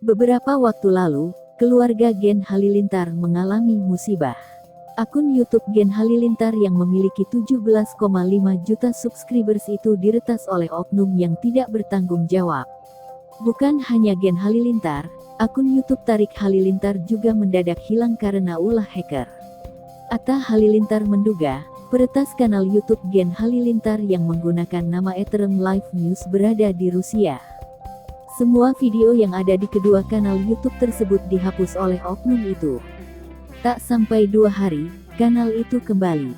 Beberapa waktu lalu, keluarga Gen Halilintar mengalami musibah. Akun YouTube Gen Halilintar yang memiliki 17,5 juta subscribers itu diretas oleh oknum yang tidak bertanggung jawab. Bukan hanya Gen Halilintar, akun YouTube Tarik Halilintar juga mendadak hilang karena ulah hacker. Atta Halilintar menduga, peretas kanal YouTube Gen Halilintar yang menggunakan nama Ethereum Live News berada di Rusia. Semua video yang ada di kedua kanal YouTube tersebut dihapus oleh oknum itu. Tak sampai 2 hari, kanal itu kembali.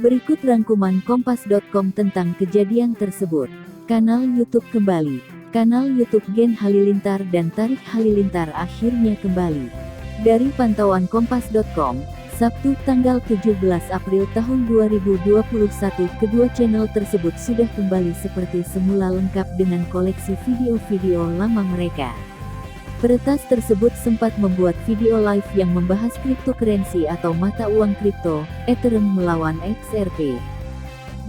Berikut rangkuman kompas.com tentang kejadian tersebut. Kanal YouTube kembali. Kanal YouTube Gen Halilintar dan Tarik Halilintar akhirnya kembali. Dari pantauan kompas.com, Sabtu tanggal 17 April tahun 2021, kedua channel tersebut sudah kembali seperti semula lengkap dengan koleksi video-video lama mereka. Peretas tersebut sempat membuat video live yang membahas cryptocurrency atau mata uang kripto, Ethereum melawan XRP.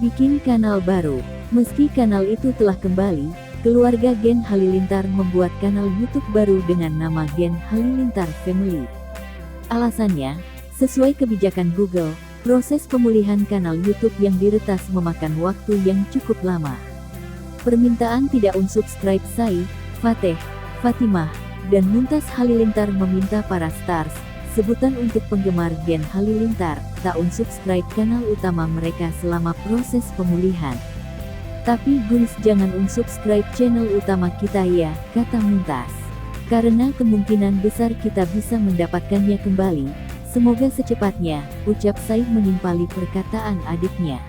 Bikin kanal baru. Meski kanal itu telah kembali, keluarga Gen Halilintar membuat kanal YouTube baru dengan nama Gen Halilintar Family. Alasannya, sesuai kebijakan Google, proses pemulihan kanal YouTube yang diretas memakan waktu yang cukup lama. Permintaan tidak unsubscribe Sai, Fateh, Fatimah, dan Mumtaz Halilintar meminta para stars, sebutan untuk penggemar Gen Halilintar, tak unsubscribe kanal utama mereka selama proses pemulihan. Tapi guys, jangan unsubscribe channel utama kita ya, kata Mumtaz. Karena kemungkinan besar kita bisa mendapatkannya kembali. Semoga secepatnya, ucap Said menimpali perkataan adiknya.